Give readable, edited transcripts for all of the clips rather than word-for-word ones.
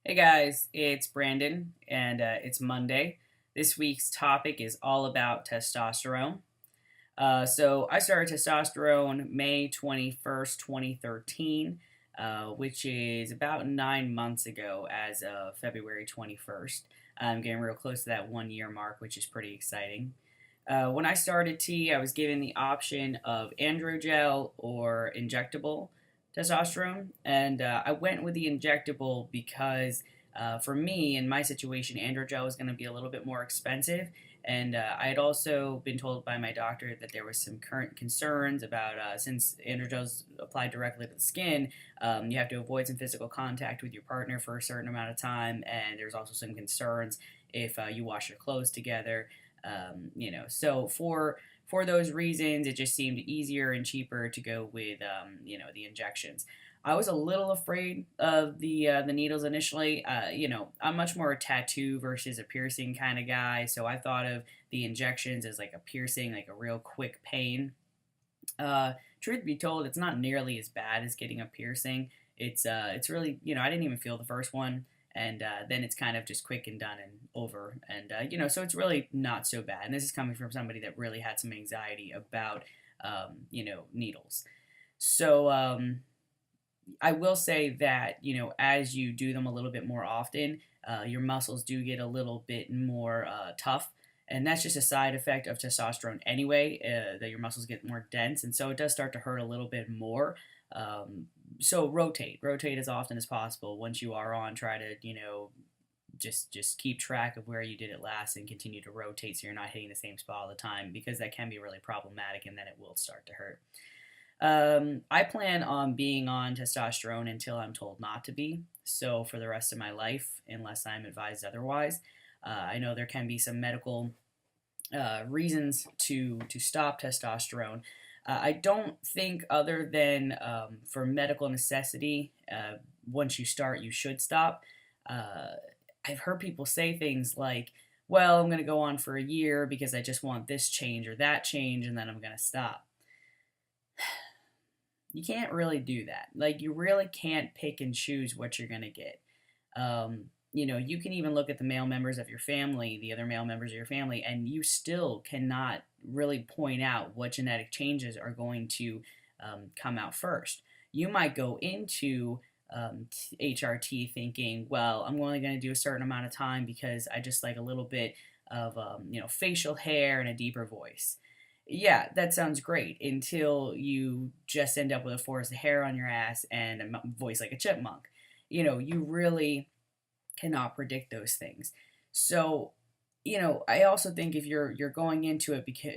Hey guys, it's Brandon, and it's Monday. This week's topic is all about testosterone. So I started testosterone May 21st, 2013, which is about 9 months ago as of February 21st. I'm getting real close to that 1 year mark, which is pretty exciting. When I started T, I was given the option of androgel or injectable testosterone, and I went with the injectable because for me, in my situation, androgel was going to be a little bit more expensive, and I had also been told by my doctor that there was some current concerns about since androgel's applied directly to the skin, you have to avoid some physical contact with your partner for a certain amount of time, and there's also some concerns if you wash your clothes together. So for those reasons, it just seemed easier and cheaper to go with the injections. I was a little afraid of the needles initially. I'm much more a tattoo versus a piercing kind of guy, so I thought of the injections as like a piercing, like a real quick pain. Truth be told, it's not nearly as bad as getting a piercing. It's really, I didn't even feel the first one, and then it's kind of just quick and done and over, and so it's really not so bad. And this is coming from somebody that really had some anxiety about needles. So I will say that as you do them a little bit more often, your muscles do get a little bit more tough, and that's just a side effect of testosterone anyway. That your muscles get more dense, and so it does start to hurt a little bit more. So rotate as often as possible. Once you are on, try to just keep track of where you did it last and continue to rotate so you're not hitting the same spot all the time, because that can be really problematic and then it will start to hurt. I plan on being on testosterone until I'm told not to be, so for the rest of my life, unless I'm advised otherwise. I know there can be some medical reasons to stop testosterone. I don't think, other than for medical necessity, once you start, you should stop. Uh, I've heard people say things like, well, I'm going to go on for a year because I just want this change or that change, and then I'm going to stop. You can't really do that. Like, you really can't pick and choose what you're going to get. You can even look at the male members of your family, the other male members of your family, and you still cannot really point out what genetic changes are going to come out first. You might go into HRT thinking, well, I'm only going to do a certain amount of time because I just like a little bit of facial hair and a deeper voice. Yeah, that sounds great until you just end up with a forest of hair on your ass and a voice like a chipmunk. You really cannot predict those things. So, I also think if you're going into it because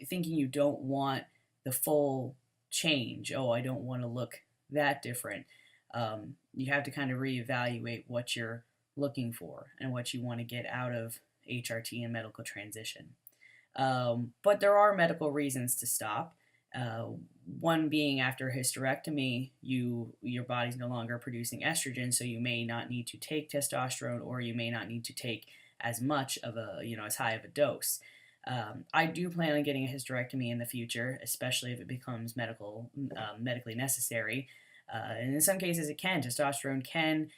thinking you don't want the full change, oh, I don't want to look that different. You have to kind of reevaluate what you're looking for and what you want to get out of HRT and medical transition. But there are medical reasons to stop. Uh, One being, after a hysterectomy, your body's no longer producing estrogen, so you may not need to take testosterone, or you may not need to take as much of as high of a dose. I do plan on getting a hysterectomy in the future, especially if it becomes medically necessary. And in some cases, testosterone can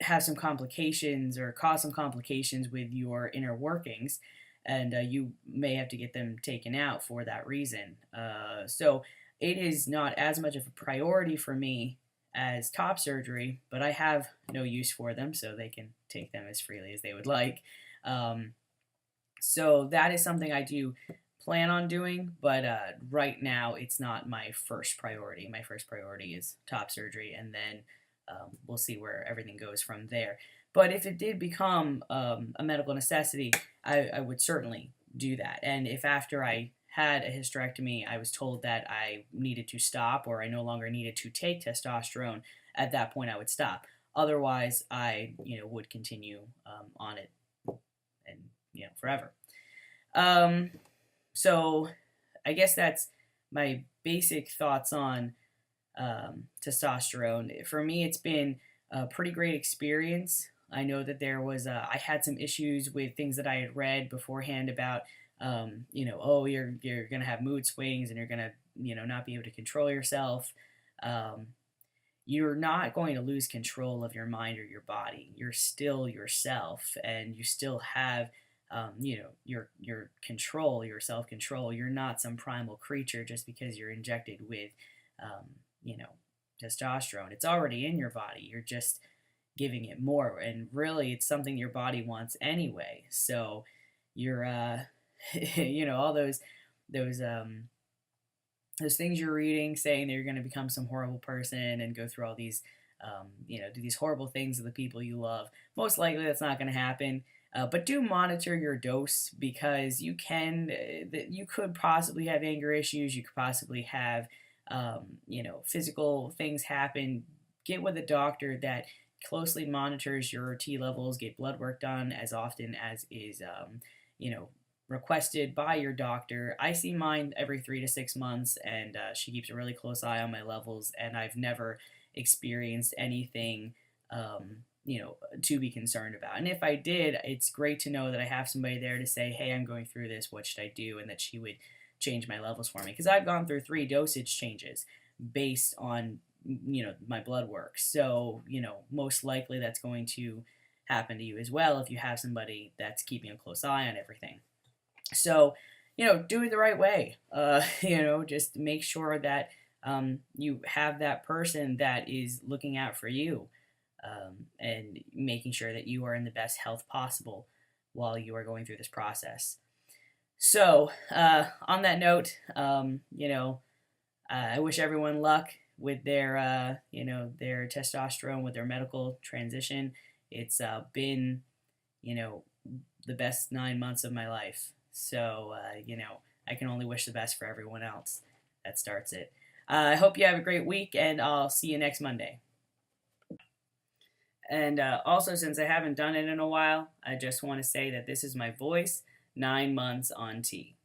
have some complications or cause some complications with your inner workings, and you may have to get them taken out for that reason. So it is not as much of a priority for me as top surgery, but I have no use for them, so they can take them as freely as they would like. Um, so that is something I do plan on doing, but right now it's not my first priority. My first priority is top surgery, and then we'll see where everything goes from there. But if it did become a medical necessity, I would certainly do that. And if after I had a hysterectomy, I was told that I needed to stop or I no longer needed to take testosterone, at that point I would stop. Otherwise, I would continue on it and forever. Um, so I guess that's my basic thoughts on testosterone. For me, it's been a pretty great experience. I know that I had some issues with things that I had read beforehand about, oh, you're gonna have mood swings and you're gonna, not be able to control yourself. Um, you're not going to lose control of your mind or your body. You're still yourself, and you still have, your control, your self control. You're not some primal creature just because you're injected with, um, you know, testosterone. It's already in your body. You're just giving it more, and really, it's something your body wants anyway. So, you're, all those those things you're reading saying that you're going to become some horrible person and go through all these, do these horrible things to the people you love. Most likely that's not going to happen. But do monitor your dose, because you could possibly have anger issues. You could possibly have, physical things happen. Get with a doctor that closely monitors your T levels. Get blood work done as often as is, you know, requested by your doctor. I see mine every 3 to 6 months, and she keeps a really close eye on my levels, and I've never experienced anything, to be concerned about. And if I did, it's great to know that I have somebody there to say, hey, I'm going through this, what should I do? And that she would change my levels for me. Because I've gone through 3 dosage changes based on, my blood work. So, most likely that's going to happen to you as well if you have somebody that's keeping a close eye on everything. So, do it the right way. Just make sure that you have that person that is looking out for you, and making sure that you are in the best health possible while you are going through this process. So, on that note, I wish everyone luck with their testosterone, with their medical transition. It's been, the best 9 months of my life. So, I can only wish the best for everyone else that starts it. I hope you have a great week, and I'll see you next Monday. And also, since I haven't done it in a while, I just want to say that this is my voice 9 months on T.